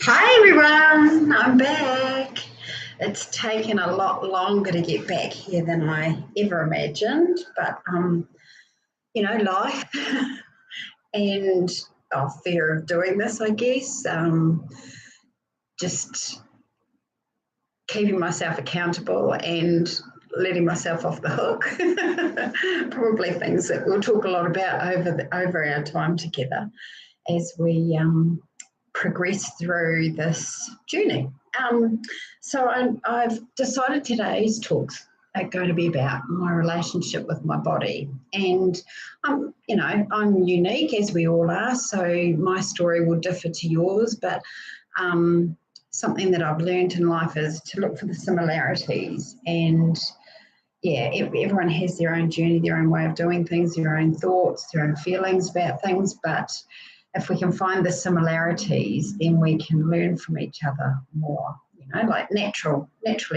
Hi everyone, I'm back. It's taken a lot longer to get back here than I ever imagined, but life and fear of doing this, I guess. Just keeping myself accountable and letting myself off the hook. Probably things that we'll talk a lot about over our time together as we progress through this journey. I've decided today's talks are going to be about my relationship with my body. And, I'm unique as we all are, so my story will differ to yours, but something that I've learned in life is to look for the similarities. And yeah, everyone has their own journey, their own way of doing things, their own thoughts, their own feelings about things, but if we can find the similarities, then we can learn from each other more. Like naturally,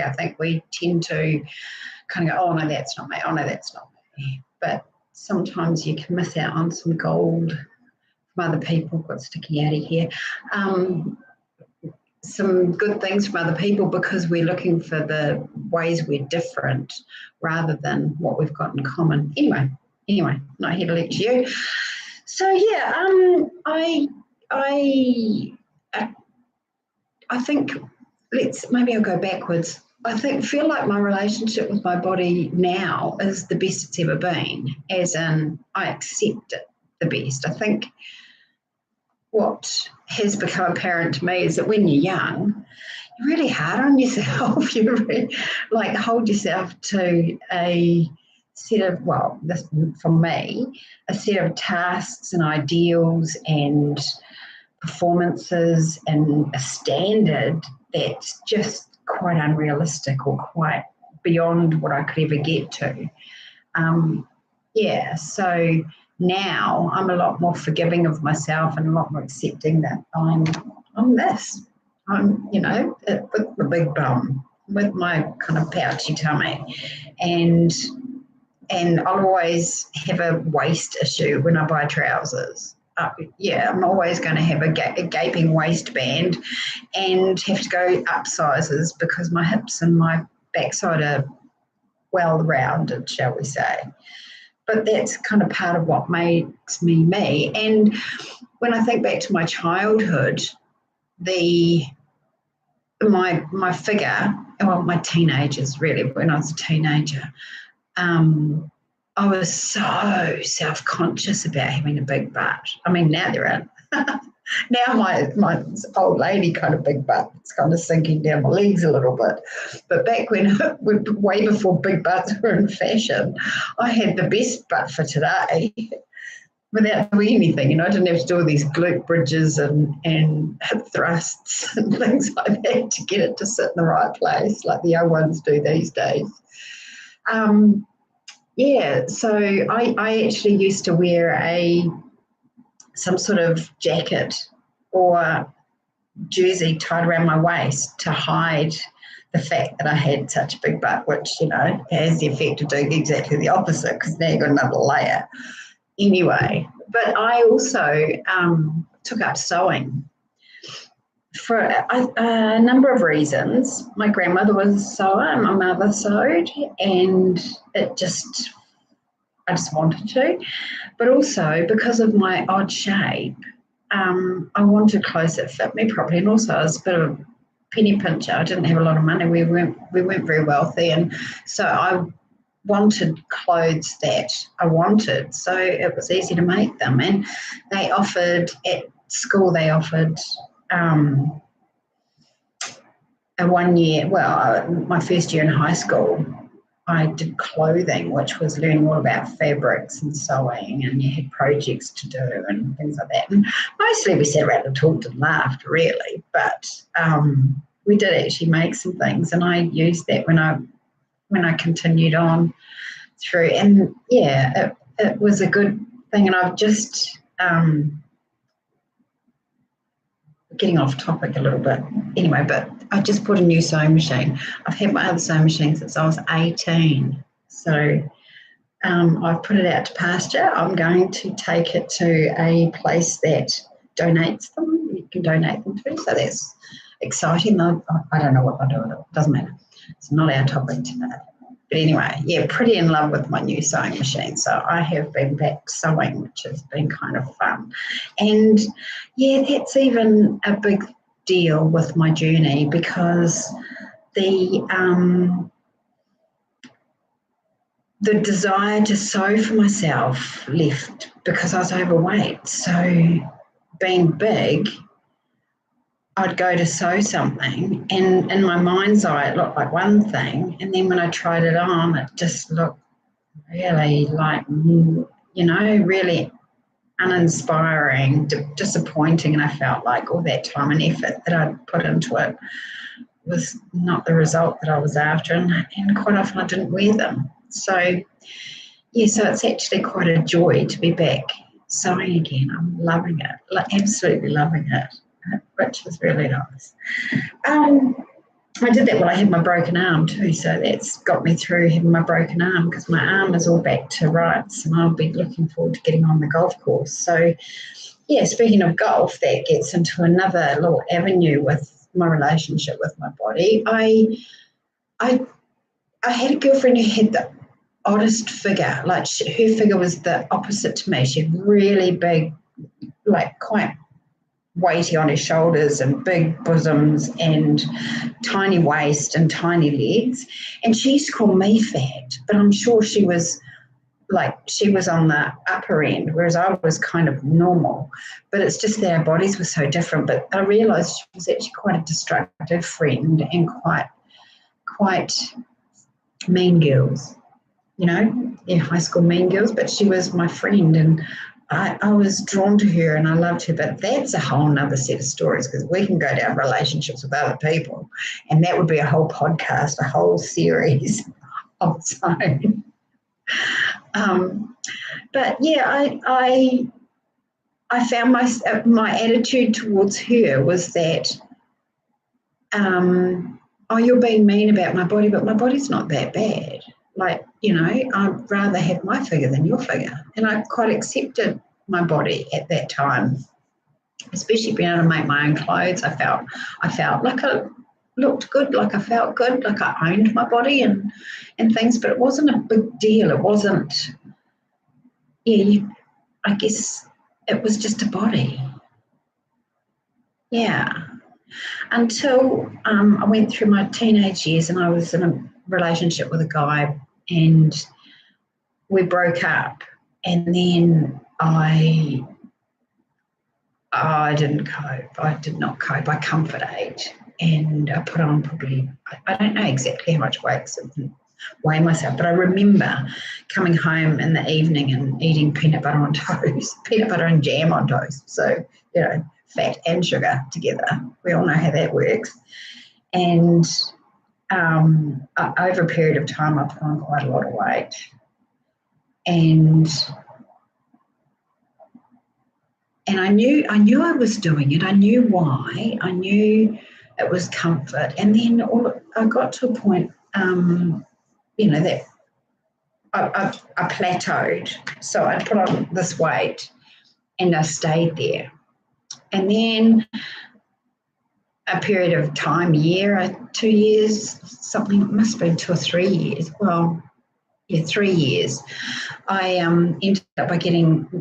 I think we tend to kind of go, oh no, that's not me. Oh no, that's not me. But sometimes you can miss out on some gold from other people. Got sticky out of here. Some good things from other people because we're looking for the ways we're different rather than what we've got in common. Anyway, not here to lecture you. So yeah, I think maybe I'll go backwards. Feel like my relationship with my body now is the best it's ever been, as in I accept it the best. I think what has become apparent to me is that when you're young, you're really hard on yourself. You really hold yourself to a set of, this for me, a set of tasks and ideals and performances and a standard that's just quite unrealistic or quite beyond what I could ever get to. So now I'm a lot more forgiving of myself and a lot more accepting that I'm this. I'm, with the big bum, with my kind of pouchy tummy. And I'll always have a waist issue when I buy trousers. I'm always going to have a gaping waistband and have to go up sizes because my hips and my backside are well rounded, shall we say. But that's kind of part of what makes me me. And when I think back to my childhood, my figure, my teenagers really, when I was a teenager, I was so self-conscious about having a big butt. I mean, now there aren't. Now my old lady kind of big butt, it's kind of sinking down my legs a little bit. But back when, way before big butts were in fashion, I had the best butt for today without doing anything. I didn't have to do all these glute bridges and hip thrusts and things like that to get it to sit in the right place like the young ones do these days. So I actually used to wear some sort of jacket or jersey tied around my waist to hide the fact that I had such a big butt, which, has the effect of doing exactly the opposite because now you've got another layer. Anyway, but I also took up sewing for a number of reasons. My grandmother was a sewer and my mother sewed, and I just wanted to. But also because of my odd shape, I wanted clothes that fit me properly, and also I was a bit of a penny pincher. I didn't have a lot of money. We weren't very wealthy, and so I wanted clothes that I wanted. So it was easy to make them, and they offered at school. They offered a 1 year. My first year in high school, I did clothing, which was learning all about fabrics and sewing, and you had projects to do and things like that. And mostly we sat around and talked and laughed, really, but we did actually make some things, and I used that when I continued on through. And yeah, it was a good thing. And I've just getting off topic a little bit anyway, but I just bought a new sewing machine. I've had my other sewing machine since I was 18. So I've put it out to pasture. I'm going to take it to a place that donates them. can donate them to. So that's exciting. I don't know what I do with it. Doesn't matter. It's not our topic today. But anyway, yeah, pretty in love with my new sewing machine. So I have been back sewing, which has been kind of fun. And yeah, that's even a big deal with my journey, because the desire to sew for myself left because I was overweight. So being big, I'd go to sew something, and in my mind's eye it looked like one thing, and then when I tried it on, it just looked really like, really uninspiring, disappointing, and I felt like all that time and effort that I'd put into it was not the result that I was after, and quite often I didn't wear them. So, yeah, so it's actually quite a joy to be back sewing again. I'm loving it, absolutely loving it, which is really nice. I did that while I had my broken arm too, so that's got me through having my broken arm, because my arm is all back to rights, and I'll be looking forward to getting on the golf course. So, yeah, speaking of golf, that gets into another little avenue with my relationship with my body. I had a girlfriend who had the oddest figure. Like, her figure was the opposite to me. She had really big, like quite weighty on her shoulders and big bosoms and tiny waist and tiny legs. And she used to call me fat, but I'm sure she was on the upper end, whereas I was kind of normal. But it's just that our bodies were so different. But I realised she was actually quite a destructive friend and quite mean girls, high school mean girls. But she was my friend, and I was drawn to her and I loved her. But that's a whole nother set of stories, because we can go down relationships with other people, and that would be a whole podcast, a whole series of its own. But yeah, I found my attitude towards her was that, you're being mean about my body, but my body's not that bad. Like, I'd rather have my figure than your figure. And I quite accepted my body at that time, especially being able to make my own clothes. I felt like I looked good, like I felt good, like I owned my body and things, but it wasn't a big deal. It wasn't, I guess it was just a body. Yeah. Until I went through my teenage years and I was in a relationship with a guy, and we broke up, and then I didn't cope. I did not cope. I comfort ate, and I put on probably, I don't know exactly how much weight, so I didn't weigh myself, but I remember coming home in the evening and eating peanut butter on toast, peanut butter and jam on toast. So, fat and sugar together. We all know how that works. And over a period of time, I put on quite a lot of weight. And I knew I was doing it. I knew why. I knew it was comfort. And then I got to a point, that I plateaued. So I put on this weight and I stayed there. And then a period of time, 2 years, something, it must have been 2 or 3 years. Well, yeah, 3 years. I ended up by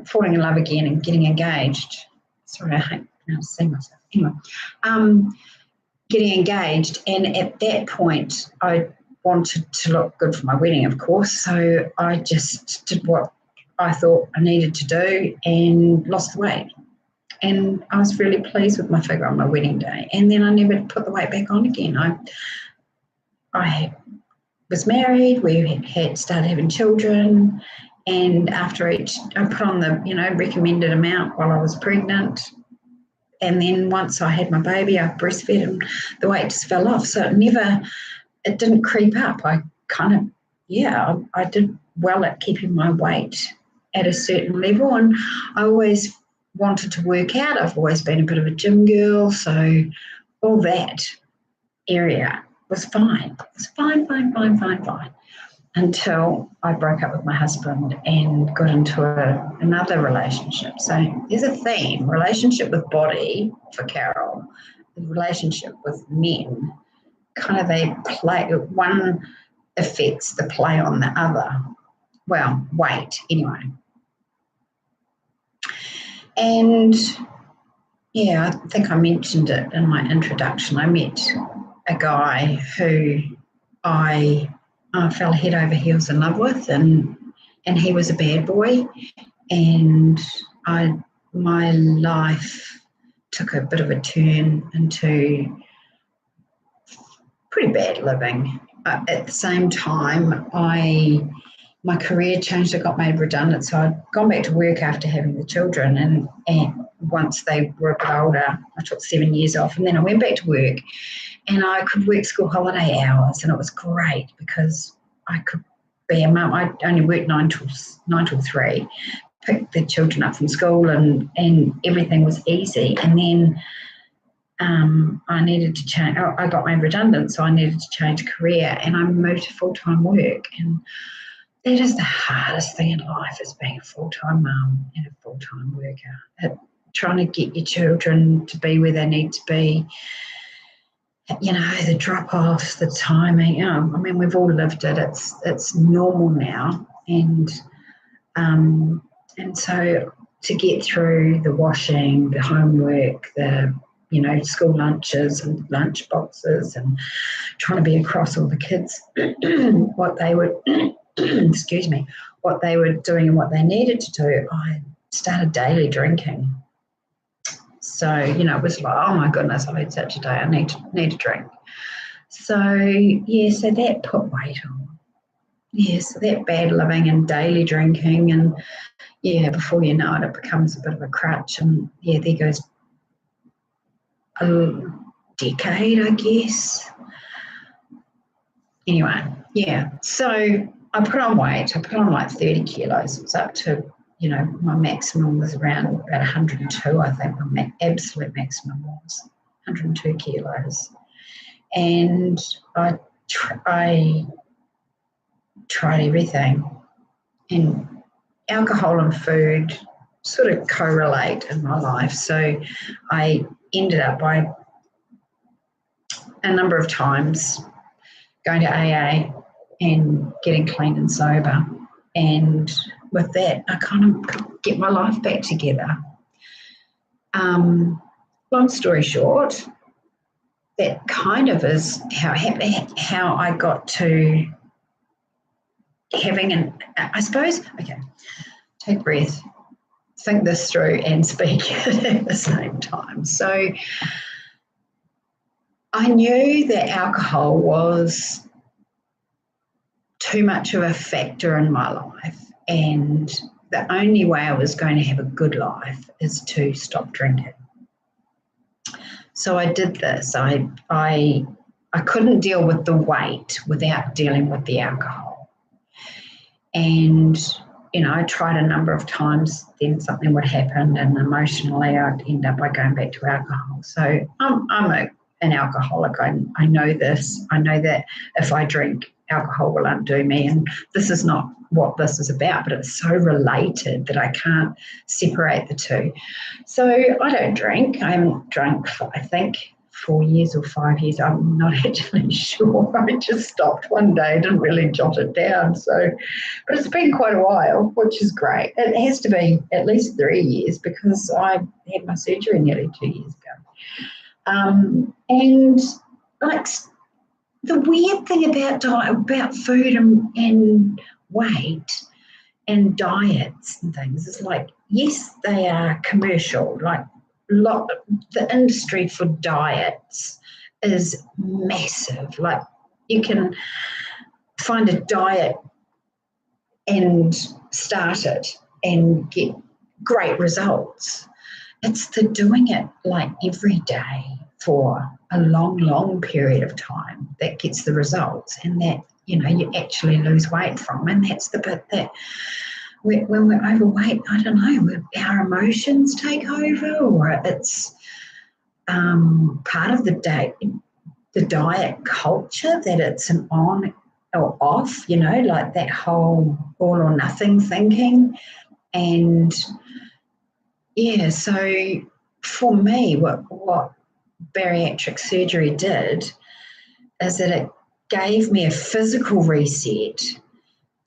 falling in love again and getting engaged. Sorry, I hate seeing myself. Anyway, getting engaged, and at that point, I wanted to look good for my wedding, of course. So I just did what I thought I needed to do and lost the weight. And I was really pleased with my figure on my wedding day. And then I never put the weight back on again. I was married, we had started having children, and after I put on the, recommended amount while I was pregnant. And then once I had my baby, I breastfed and the weight just fell off. So it didn't creep up. I did well at keeping my weight at a certain level, and I always wanted to work out. I've always been a bit of a gym girl, so all that area was fine. It was fine. until I broke up with my husband and got into another relationship. So there's a theme: relationship with body for Carol, the relationship with men. Kind of they play, one affects the play on the other. Well, weight anyway. And yeah, I think I mentioned it in my introduction. I met a guy who I fell head over heels in love with, and he was a bad boy, and my life took a bit of a turn into pretty bad living. At the same time, my career changed. I got made redundant, so I'd gone back to work after having the children, and once they were a bit older, I took 7 years off, and then I went back to work, and I could work school holiday hours, and it was great because I could be a mum. I only worked 9 till 3, picked the children up from school, and everything was easy. And then I needed to change. I got made redundant, so I needed to change career, and I moved to full-time work. And that is the hardest thing in life, is being a full-time mum and a full-time worker. Trying to get your children to be where they need to be. You know, the drop-offs, the timing. I mean, we've all lived it. It's normal now, and so to get through the washing, the homework, the school lunches and lunch boxes, and trying to be across all the kids, what they were, excuse me, what they were doing and what they needed to do. I started daily drinking. So, it was like, oh my goodness, I've had such a day, I need a drink. So, yeah, so that put weight on. Yeah, so that bad living and daily drinking, and yeah, before you know it, it becomes a bit of a crutch, and yeah, there goes a decade, I guess. Anyway, yeah, so I put on weight. I put on like 30 kilos. It was up to, my maximum was around about 102, I think. My absolute maximum was 102 kilos. And I tried everything. And alcohol and food sort of correlate in my life. So I ended up by a number of times going to AA and getting clean and sober. And with that, I kind of could get my life back together. Long story short, that kind of is how I got to having I suppose, okay, take a breath, think this through and speak at the same time. So I knew that alcohol was too much of a factor in my life, and the only way I was going to have a good life is to stop drinking. So I did this. I couldn't deal with the weight without dealing with the alcohol. And, I tried a number of times, then something would happen, and emotionally I'd end up by going back to alcohol. So I'm an alcoholic. I know this. I know that if I drink, alcohol will undo me, and this is not what this is about, but it's so related that I can't separate the two. So I don't drink. I haven't drunk for, I think, 4 years or 5 years. I'm not actually sure. I just stopped one day. I didn't really jot it down. But it's been quite a while, which is great. It has to be at least 3 years because I had my surgery nearly 2 years ago. And like the weird thing about food and weight and diets and things is like, yes, they are commercial. Like the industry for diets is massive. Like you can find a diet and start it and get great results. It's the doing it like every day for a long, long period of time that gets the results, and that, you actually lose weight from. And that's the bit that when we're overweight, I don't know, our emotions take over, or it's part of the diet culture that it's an or off, like that whole all or nothing thinking. And yeah, so for me, what bariatric surgery did is that it gave me a physical reset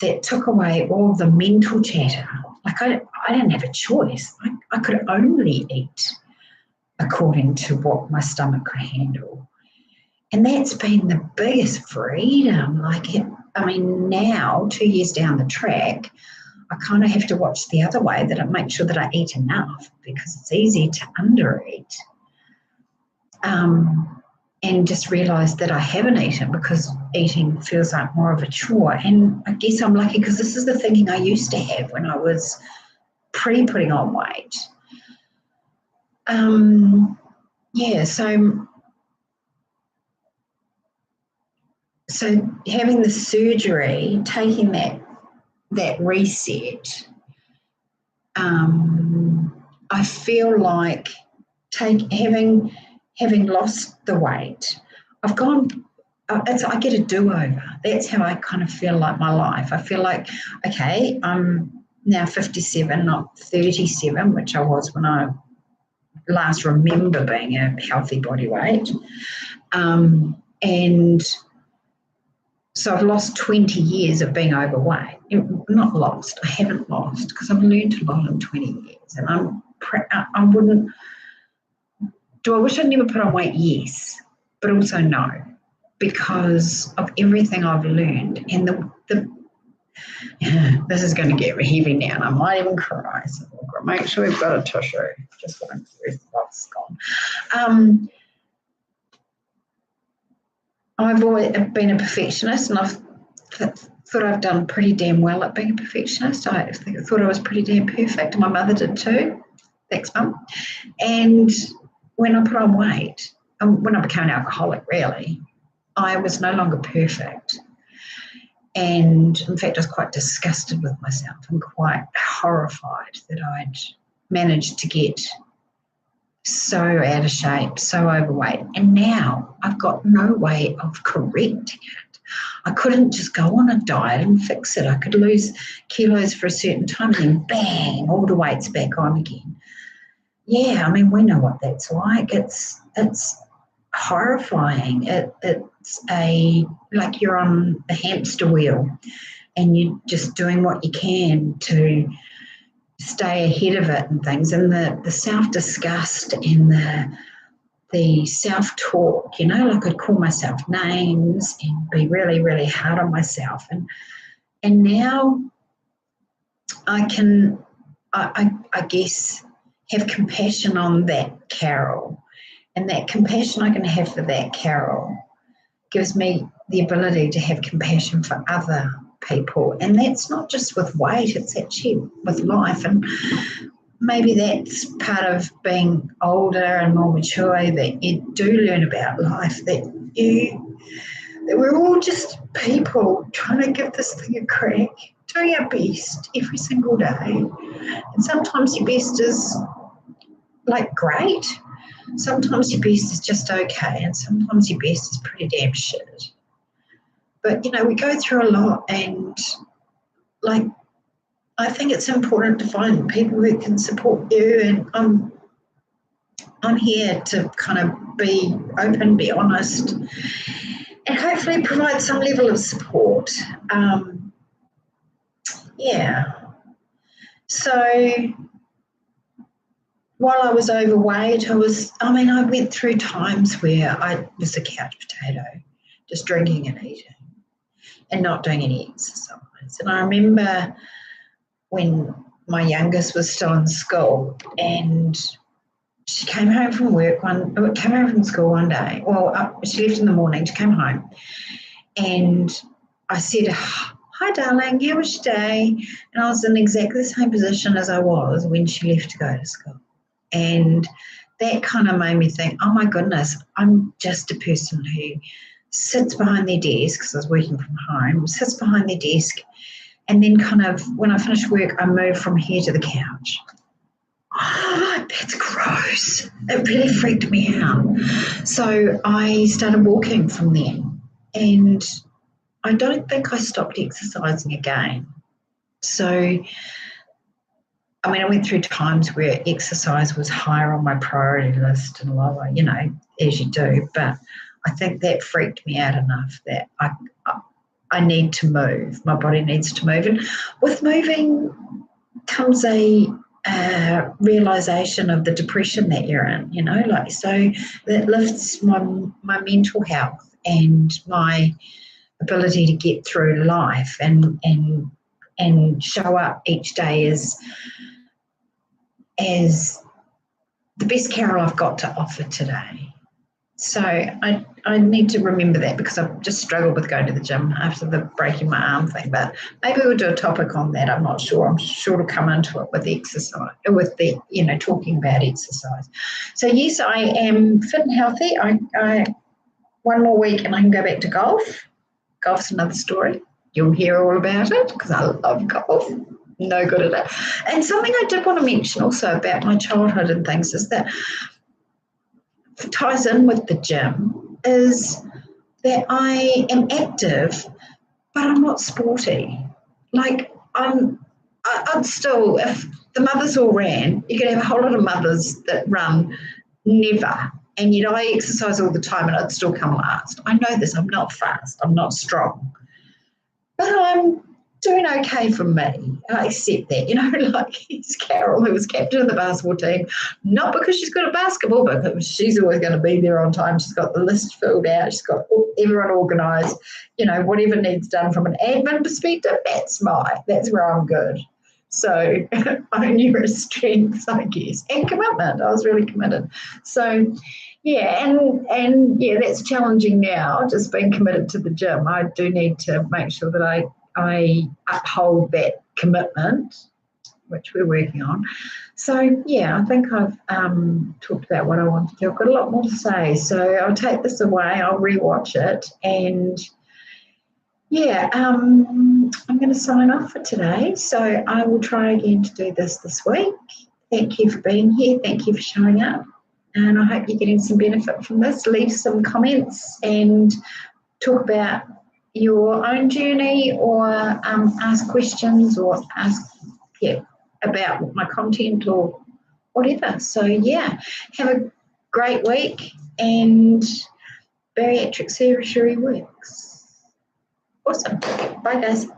that took away all the mental chatter. Like I didn't have a choice. I could only eat according to what my stomach could handle. And that's been the biggest freedom. Now, 2 years down the track, I kind of have to watch the other way, that I make sure that I eat enough, because it's easy to undereat. And just realise that I haven't eaten because eating feels like more of a chore. And I guess I'm lucky, because this is the thinking I used to have when I was pre-putting on weight. So having the surgery, taking that reset, I feel like having lost the weight, I've gone. I get a do-over. That's how I kind of feel like my life. I feel like, okay, I'm now 57, not 37, which I was when I last remember being a healthy body weight. And so I've lost 20 years of being overweight. Not lost, I haven't lost, because I've learned a lot in 20 years. And I wouldn't, do I wish I'd never put on weight? Yes, but also no, because of everything I've learned. And this is going to get heavy now, and I might even cry. So we'll make sure we've got a tissue. Just want to the box gone. I've always been a perfectionist, and I've thought I've done pretty damn well at being a perfectionist. I thought I was pretty damn perfect. My mother did too. Thanks, Mum. And when I put on weight, when I became an alcoholic, really, I was no longer perfect. And in fact, I was quite disgusted with myself and quite horrified that I'd managed to get so out of shape, so overweight. And now I've got no way of correcting it. I couldn't just go on a diet and fix it. I could lose kilos for a certain time and then bang, all the weight's back on again. Yeah, I mean, we know what that's like. It's horrifying. It's like you're on a hamster wheel and you're just doing what you can to stay ahead of it and things. And the self-disgust and the self-talk, like I'd call myself names and be really, really hard on myself. And now I can, I guess, have compassion on that Carol. And that compassion I can have for that Carol gives me the ability to have compassion for other people. And that's not just with weight, it's actually with life. And maybe that's part of being older and more mature, that you do learn about life, that we're all just people trying to give this thing a crack, doing our best every single day. And sometimes your best is like great. Sometimes your best is just okay, and sometimes your best is pretty damn shit. But, we go through a lot, and, I think it's important to find people who can support you, and I'm here to kind of be open, be honest, and hopefully provide some level of support. So while I was overweight, I went through times where I was a couch potato, just drinking and eating and not doing any exercise. And I remember when my youngest was still in school, and she came home from school one day. Well, she left in the morning, she came home, and I said, "Hi, darling, how was your day?" And I was in exactly the same position as I was when she left to go to school. And that kind of made me think, oh my goodness, I'm just a person who sits behind their desk, because I was working from home, sits behind their desk, and then kind of, when I finish work, I move from here to the couch. Oh, that's gross. It really freaked me out. So I started walking from then. And I don't think I stopped exercising again. So, I mean, I went through times where exercise was higher on my priority list and lower, as you do. But I think that freaked me out enough that I need to move. My body needs to move. And with moving comes a realization of the depression that you're in, so that lifts my mental health and my ability to get through life and show up each day as the best Carol I've got to offer today. So I need to remember that, because I've just struggled with going to the gym after the breaking my arm thing. But maybe we'll do a topic on that. I'm not sure. I'm sure to come into it with exercise, with the talking about exercise. So yes, I am fit and healthy. I one more week and I can go back to golf. Golf's another story. You'll hear all about it because I love golf. No good at it. And something I did want to mention also about my childhood and things is that ties in with the gym is that I am active, but I'm not sporty. Like I'd still, if the mothers all ran, you could have a whole lot of mothers that run never. And yet I exercise all the time and I'd still come last. I know this, I'm not fast, I'm not strong. But I'm doing okay for me. I accept that. Like it's Carol, who was captain of the basketball team, not because she's good at basketball, but because she's always going to be there on time. She's got the list filled out. She's got everyone organised. Whatever needs done from an admin perspective, that's where I'm good. So I knew her strengths, I guess, and commitment. I was really committed. So yeah, and yeah, that's challenging now, just being committed to the gym. I do need to make sure that I uphold that commitment, which we're working on. So yeah, I think I've talked about what I want to do. I've got a lot more to say, so I'll take this away, I'll rewatch it, and yeah, I'm going to sign off for today. So I will try again to do this week. Thank you for being here. Thank you for showing up. And I hope you're getting some benefit from this. Leave some comments and talk about your own journey, or ask questions, or ask about my content or whatever. So yeah, have a great week, and bariatric surgery works. Awesome. Bye guys.